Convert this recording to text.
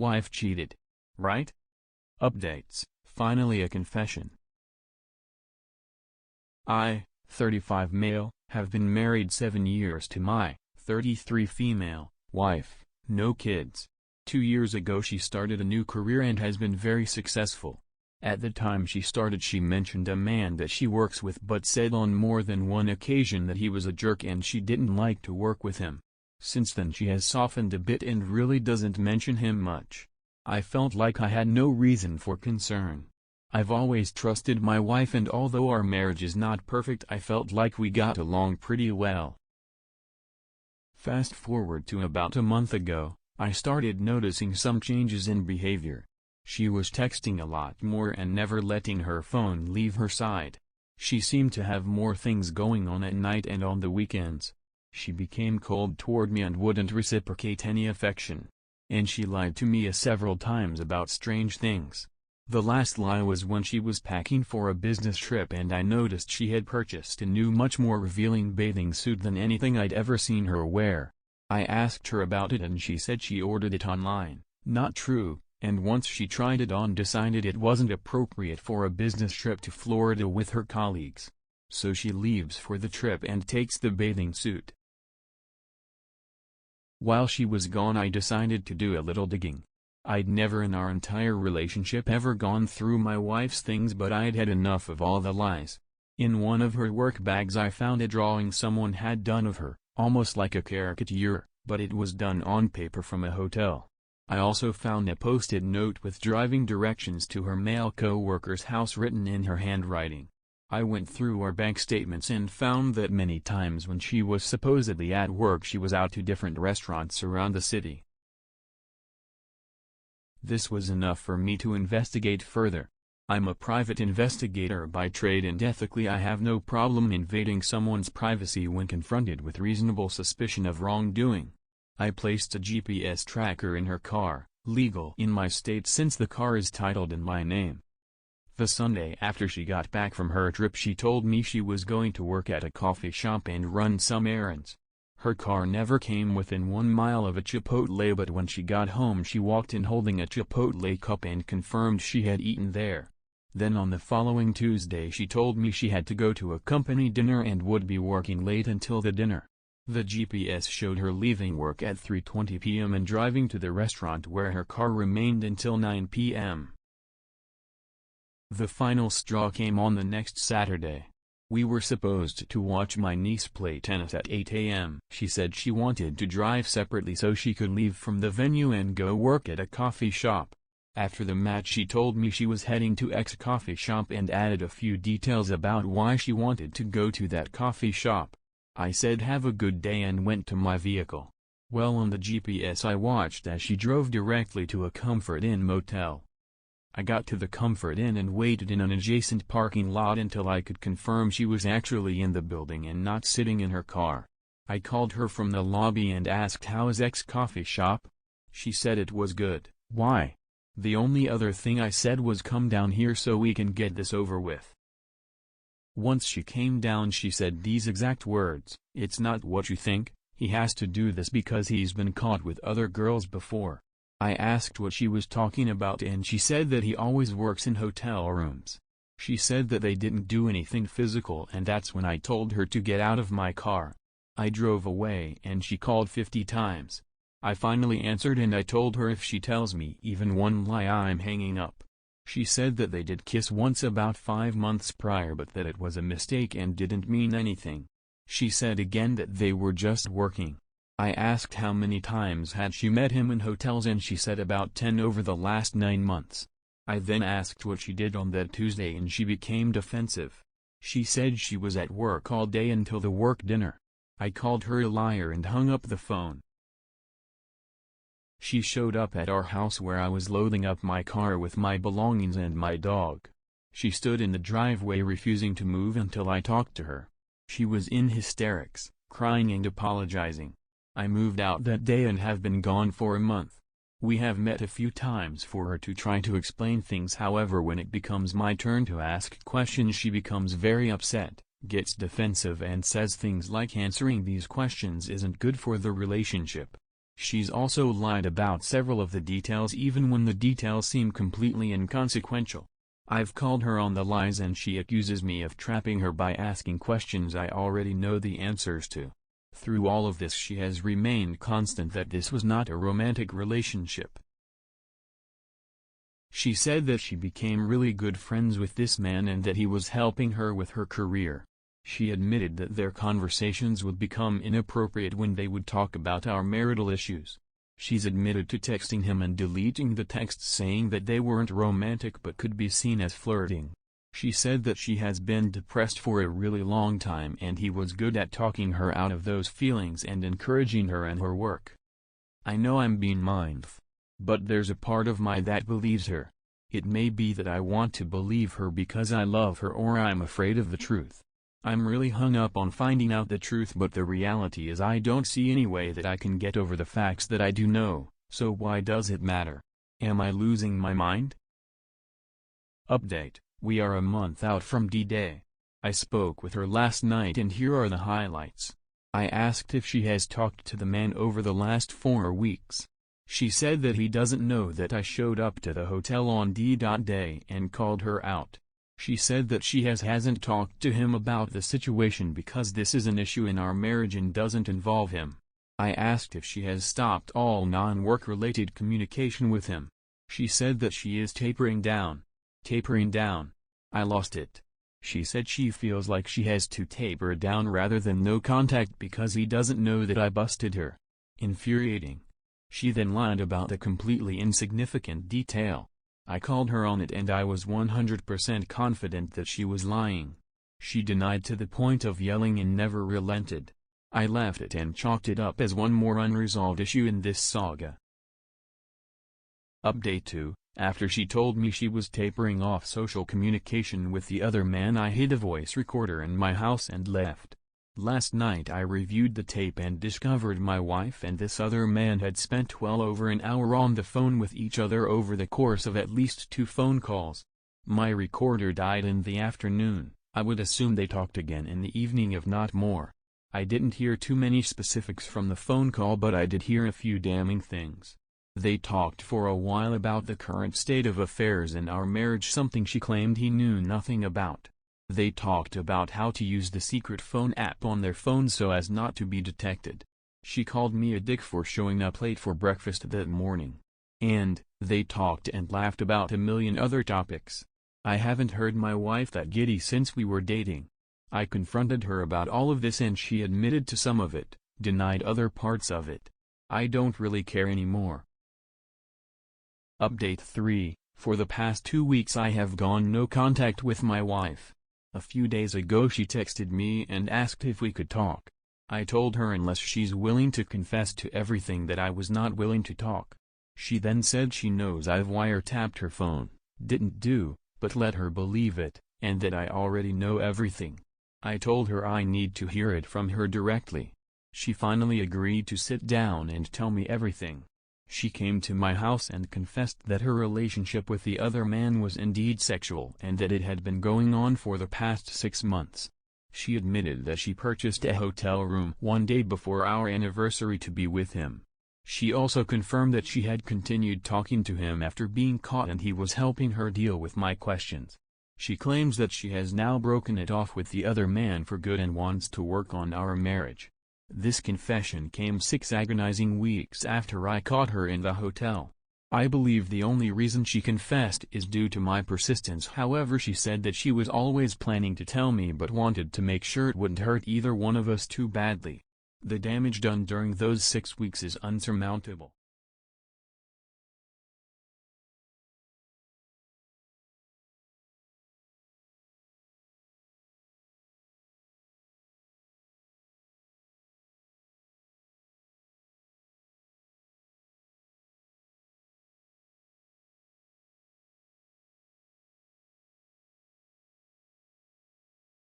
Wife cheated. Right? Updates, finally a confession. I, 35 male, have been married 7 years to my, 33 female, wife, no kids. 2 years ago she started a new career and has been very successful. At the time she started she mentioned a man that she works with but said on more than one occasion that he was a jerk and she didn't like to work with him. Since then she has softened a bit and really doesn't mention him much. I felt like I had no reason for concern. I've always trusted my wife and although our marriage is not perfect I felt like we got along pretty well. Fast forward to about a month ago, I started noticing some changes in behavior. She was texting a lot more and never letting her phone leave her side. She seemed to have more things going on at night and on the weekends. She became cold toward me and wouldn't reciprocate any affection. And she lied to me several times about strange things. The last lie was when she was packing for a business trip and I noticed she had purchased a new much more revealing bathing suit than anything I'd ever seen her wear. I asked her about it and she said she ordered it online. Not true, and once she tried it on decided it wasn't appropriate for a business trip to Florida with her colleagues. So she leaves for the trip and takes the bathing suit. While she was gone I decided to do a little digging. I'd never in our entire relationship ever gone through my wife's things but I'd had enough of all the lies. In one of her work bags I found a drawing someone had done of her, almost like a caricature, but it was done on paper from a hotel. I also found a post-it note with driving directions to her male co-worker's house written in her handwriting. I went through our bank statements and found that many times when she was supposedly at work she was out to different restaurants around the city. This was enough for me to investigate further. I'm a private investigator by trade and ethically I have no problem invading someone's privacy when confronted with reasonable suspicion of wrongdoing. I placed a GPS tracker in her car, legal in my state since the car is titled in my name. The Sunday after she got back from her trip she told me she was going to work at a coffee shop and run some errands. Her car never came within 1 mile of a Chipotle but when she got home she walked in holding a Chipotle cup and confirmed she had eaten there. Then on the following Tuesday she told me she had to go to a company dinner and would be working late until the dinner. The GPS showed her leaving work at 3:20 p.m. and driving to the restaurant where her car remained until 9 p.m. The final straw came on the next Saturday. We were supposed to watch my niece play tennis at 8 a.m. She said she wanted to drive separately so she could leave from the venue and go work at a coffee shop. After the match she told me she was heading to X coffee shop and added a few details about why she wanted to go to that coffee shop. I said have a good day and went to my vehicle. Well, on the GPS I watched as she drove directly to a Comfort Inn motel. I got to the Comfort Inn and waited in an adjacent parking lot until I could confirm she was actually in the building and not sitting in her car. I called her from the lobby and asked how is X coffee shop? She said it was good. Why? The only other thing I said was come down here so we can get this over with. Once she came down she said these exact words, "It's not what you think, he has to do this because he's been caught with other girls before." I asked what she was talking about and she said that he always works in hotel rooms. She said that they didn't do anything physical and that's when I told her to get out of my car. I drove away and she called 50 times. I finally answered and I told her if she tells me even one lie I'm hanging up. She said that they did kiss once about 5 months prior but that it was a mistake and didn't mean anything. She said again that they were just working. I asked how many times had she met him in hotels and she said about 10 over the last 9 months. I then asked what she did on that Tuesday and she became defensive. She said she was at work all day until the work dinner. I called her a liar and hung up the phone. She showed up at our house where I was loading up my car with my belongings and my dog. She stood in the driveway refusing to move until I talked to her. She was in hysterics, crying and apologizing. I moved out that day and have been gone for a month. We have met a few times for her to try to explain things, however when it becomes my turn to ask questions she becomes very upset, gets defensive and says things like answering these questions isn't good for the relationship. She's also lied about several of the details even when the details seem completely inconsequential. I've called her on the lies and she accuses me of trapping her by asking questions I already know the answers to. Through all of this she has remained constant that this was not a romantic relationship. She said that she became really good friends with this man and that he was helping her with her career. She admitted that their conversations would become inappropriate when they would talk about our marital issues. She's admitted to texting him and deleting the texts saying that they weren't romantic but could be seen as flirting. She said that she has been depressed for a really long time and he was good at talking her out of those feelings and encouraging her in her work. I know I'm being mindful, but there's a part of me that believes her. It may be that I want to believe her because I love her or I'm afraid of the truth. I'm really hung up on finding out the truth, but the reality is I don't see any way that I can get over the facts that I do know, so why does it matter? Am I losing my mind? Update: we are a month out from D-Day. I spoke with her last night and here are the highlights. I asked if she has talked to the man over the last 4 weeks. She said that he doesn't know that I showed up to the hotel on D-Day and called her out. She said that she hasn't talked to him about the situation because this is an issue in our marriage and doesn't involve him. I asked if she has stopped all non-work-related communication with him. She said that she is tapering down. Tapering down. I lost it. She said she feels like she has to taper down rather than no contact because he doesn't know that I busted her. Infuriating. She then lied about a completely insignificant detail. I called her on it and I was 100% confident that she was lying. She denied to the point of yelling and never relented. I left it and chalked it up as one more unresolved issue in this saga. Update 2: after she told me she was tapering off social communication with the other man, I hid a voice recorder in my house and left. Last night I reviewed the tape and discovered my wife and this other man had spent well over an hour on the phone with each other over the course of at least 2 phone calls. My recorder died in the afternoon. I would assume they talked again in the evening if not more. I didn't hear too many specifics from the phone call, but I did hear a few damning things. They talked for a while about the current state of affairs in our marriage, something she claimed he knew nothing about. They talked about how to use the secret phone app on their phones so as not to be detected. She called me a dick for showing up late for breakfast that morning. And, they talked and laughed about a million other topics. I haven't heard my wife that giddy since we were dating. I confronted her about all of this and she admitted to some of it, denied other parts of it. I don't really care anymore. Update 3: for the past 2 weeks I have gone no contact with my wife. A few days ago she texted me and asked if we could talk. I told her unless she's willing to confess to everything that I was not willing to talk. She then said she knows I've wiretapped her phone, didn't do, but let her believe it, and that I already know everything. I told her I need to hear it from her directly. She finally agreed to sit down and tell me everything. She came to my house and confessed that her relationship with the other man was indeed sexual and that it had been going on for the past 6 months. She admitted that she purchased a hotel room one day before our anniversary to be with him. She also confirmed that she had continued talking to him after being caught and he was helping her deal with my questions. She claims that she has now broken it off with the other man for good and wants to work on our marriage. This confession came 6 agonizing weeks after I caught her in the hotel. I believe the only reason she confessed is due to my persistence. However, she said that she was always planning to tell me but wanted to make sure it wouldn't hurt either one of us too badly. The damage done during those 6 weeks is unsurmountable.